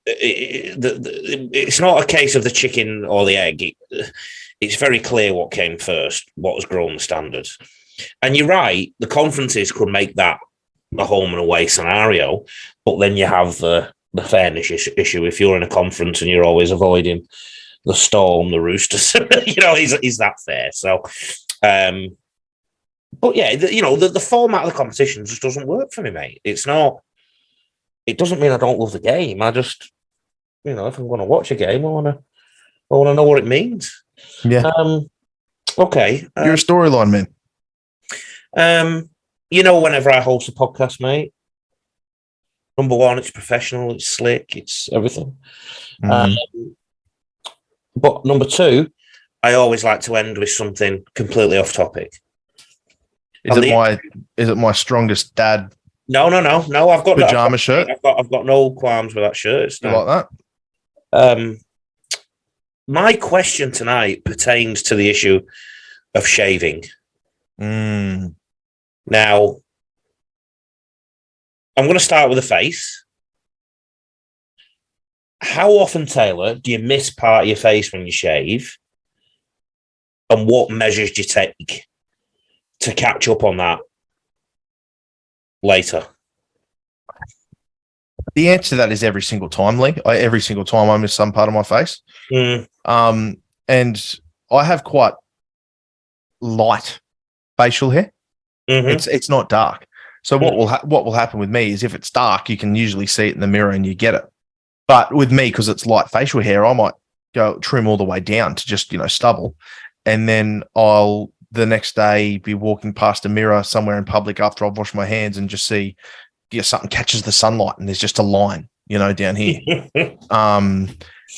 It's not a case of the chicken or the egg. It's very clear what came first, what has grown the standards. And you're right, the conferences could make that a home and away scenario, but then you have the fairness issue. If you're in a conference and you're always avoiding the Storm, the Roosters, is that fair? So, but yeah, the format of the competition just doesn't work for me, mate. It's not. It doesn't mean I don't love the game. I just, if I'm going to watch a game, I want to know what it means. Yeah. Okay. You're a storyline man. Whenever I host a podcast, mate, number one, it's professional, it's slick, it's everything. Mm-hmm. But number two, I always like to end with something completely off topic. Is it my strongest dad? No. I've got pajama shirt. I've got no qualms with that shirt. You like that? My question tonight pertains to the issue of shaving. Now, I'm going to start with the face. how often, Taylor, do you miss part of your face when you shave? And what measures do you take to catch up on that later? The answer to that is every single time, Lee. Every single time I miss some part of my face. And I have quite light facial hair. It's not dark. So what will happen with me is if it's dark, you can usually see it in the mirror and you get it. But with me, because it's light facial hair, I might go trim all the way down to just, stubble. And then I'll the next day be walking past a mirror somewhere in public after I've washed my hands and just see something catches the sunlight and there's just a line, down here.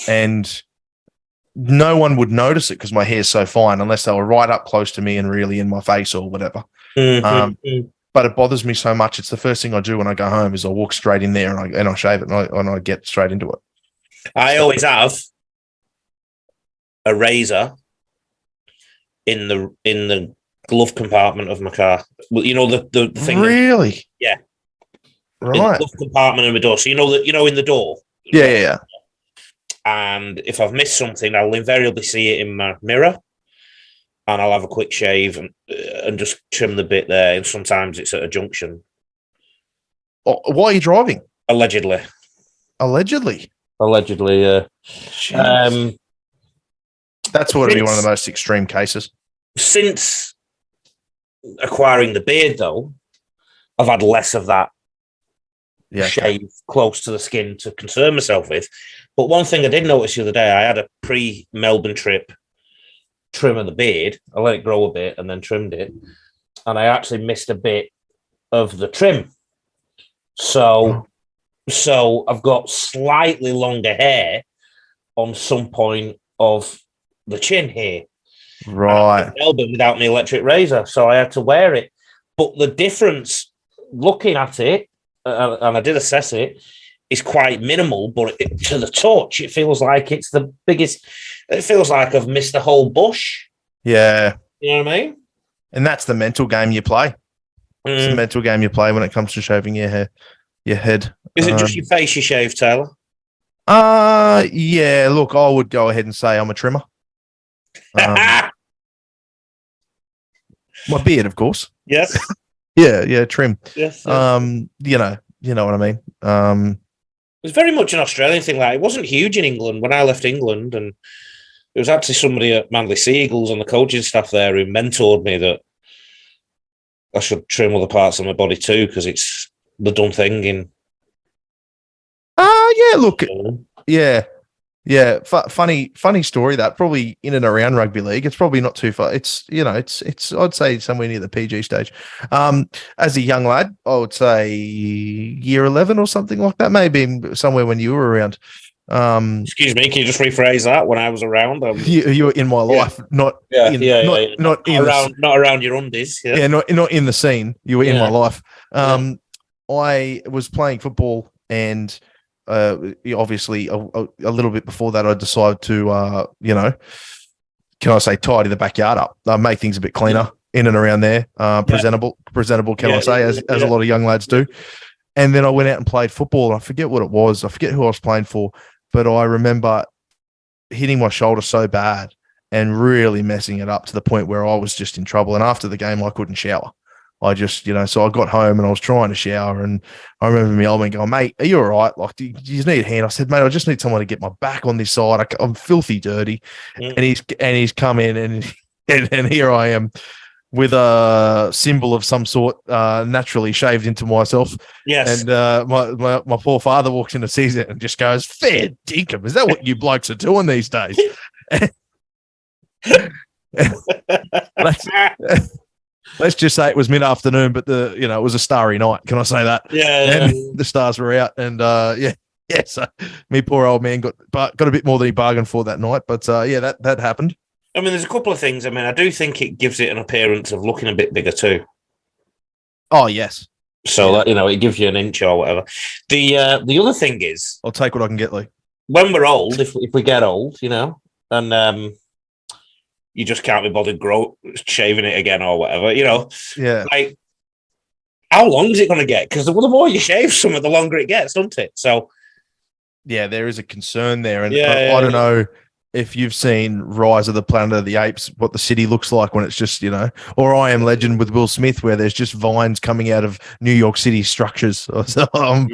And no one would notice it because my hair's so fine unless they were right up close to me and really in my face or whatever. But it bothers me so much. It's the first thing I do when I go home is I walk straight in there and I shave it and I get straight into it. I always have a razor in the glove compartment of my car. Well, the thing. Really? Yeah. Right. In the glove compartment of my door. So in the door. Yeah. And if I've missed something, I'll invariably see it in my mirror. And I'll have a quick shave and just trim the bit there. And sometimes it's at a junction. Why are you driving? Allegedly. Allegedly, yeah. That's got to be one of the most extreme cases. Since acquiring the beard, though, I've had less of that shave close to the skin to concern myself with. But one thing I did notice the other day, I had a pre-Melbourne trip trim of the beard. I let it grow a bit and then trimmed it. And I actually missed a bit of the trim. So I've got slightly longer hair on some point of the chin here. Right. Melbourne without my electric razor. So I had to wear it. But the difference, looking at it, and I did assess it, is quite minimal, but to the touch, it feels like it's the biggest. It feels like I've missed the whole bush. Yeah. You know what I mean? And that's the mental game you play. It's the mental game you play when it comes to shaving your hair, your head. Is it just your face you shave, Taylor? Yeah. Look, I would go ahead and say I'm a trimmer. My beard, of course. Yes. Yeah, trim. Yes. You know what I mean. It was very much an Australian thing. Like, it wasn't huge in England when I left England, and it was actually somebody at Manly Seagulls on the coaching staff there who mentored me that I should trim other parts of my body too because it's the done thing. Yeah. Look. Yeah. Funny story that probably in and around rugby league. It's probably not too far. It's I'd say somewhere near the PG stage. As a young lad, I would say year 11 or something like that. Maybe somewhere when you were around. Excuse me, can you just rephrase that? When I was around, you were in my life, not around your undies. Yeah, not in the scene. You were in my life. I was playing football and. Obviously, a little bit before that, I decided to, can I say, tidy the backyard up, make things a bit cleaner in and around there, presentable. Can I say, as a lot of young lads do. And then I went out and played football. I forget what it was. I forget who I was playing for, but I remember hitting my shoulder so bad and really messing it up to the point where I was just in trouble. And after the game, I couldn't shower. I just, so I got home and I was trying to shower and I remember my old man going, "Mate, are you all right? Like, do you just need a hand?" I said, "Mate, I just need someone to get my back on this side. I'm filthy dirty." And he's come in and here I am with a symbol of some sort, naturally shaved into myself. Yes. And my poor father walks in and sees it and just goes, "Fair dinkum, is that what you blokes are doing these days?" Let's just say it was mid-afternoon, but it was a starry night. Can I say that? Yeah. And the stars were out, and so me poor old man got a bit more than he bargained for that night. But that happened. I mean, there's a couple of things. I mean, I do think it gives it an appearance of looking a bit bigger too. Oh yes. So that, it gives you an inch or whatever. The other thing is, I'll take what I can get, Lee. When we're old, if we get old, and you just can't be bothered shaving it again or whatever, Yeah. Like, how long is it going to get? Because the more you shave some, the longer it gets, doesn't it? So there is a concern there. And Yeah, I don't know if you've seen Rise of the Planet of the Apes, what the city looks like when it's just, or I Am Legend with Will Smith, where there's just vines coming out of New York City structures. So I'm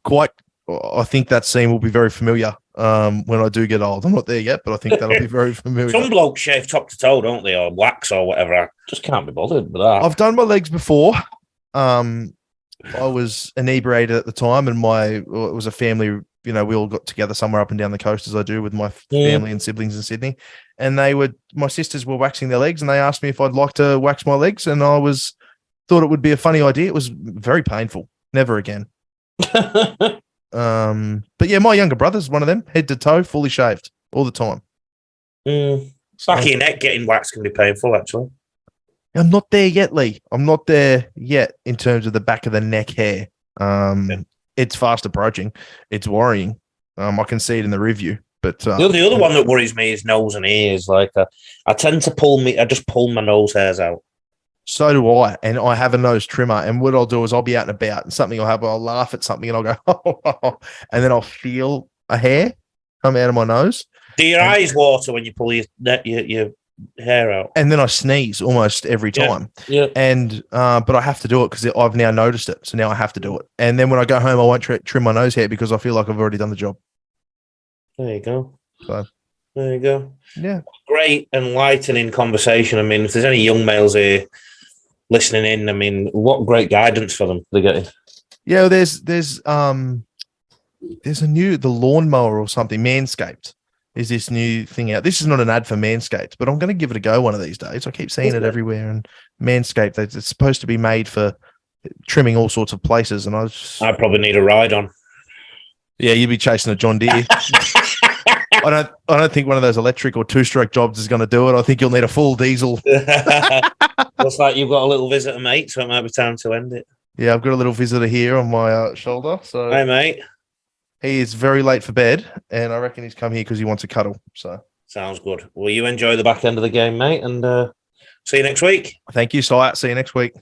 quite, I think that scene will be very familiar when I do get old. I'm not there yet, but I think that'll be very familiar. Some blokes shave top to toe, don't they, or wax or whatever. I just can't be bothered with that. I've done my legs before. I was inebriated at the time, and it was a family. We all got together somewhere up and down the coast, as I do with my family and siblings in Sydney. And my sisters were waxing their legs, and they asked me if I'd like to wax my legs, and I thought it would be a funny idea. It was very painful. Never again. But yeah, my younger brother's one of them, head to toe, fully shaved all the time. Back of your neck getting waxed can be painful, actually. I'm not there yet, Lee. I'm not there yet in terms of the back of the neck hair. It's fast approaching. It's worrying. I can see it in the review. But the other one that worries me is nose and ears. Like I tend to I just pull my nose hairs out. So do I, and I have a nose trimmer. And what I'll do is I'll be out and about, and something will happen. I'll laugh at something, and I'll go, and then I'll feel a hair come out of my nose. Do your eyes water when you pull your hair out? And then I sneeze almost every time. Yeah. And but I have to do it because I've now noticed it, so now I have to do it. And then when I go home, I won't trim my nose hair because I feel like I've already done the job. There you go. So there you go. Yeah. Great enlightening conversation. I mean, if there's any young males here listening in, I mean, what great guidance for them they're getting. Yeah, there's the lawnmower or something, Manscaped. Is this new thing out? This is not an ad for Manscaped, but I'm going to give it a go one of these days. I keep seeing it everywhere. And Manscaped, it's supposed to be made for trimming all sorts of places. And I probably need a ride on. Yeah, you'd be chasing a John Deere. I don't think one of those electric or two-stroke jobs is going to do it. I think you'll need a full diesel. Looks like you've got a little visitor, mate, so it might be time to end it. Yeah, I've got a little visitor here on my shoulder. So hey, mate. He is very late for bed, and I reckon he's come here because he wants a cuddle. So sounds good. Well, you enjoy the back end of the game, mate, and see you next week. Thank you, Si. See you next week.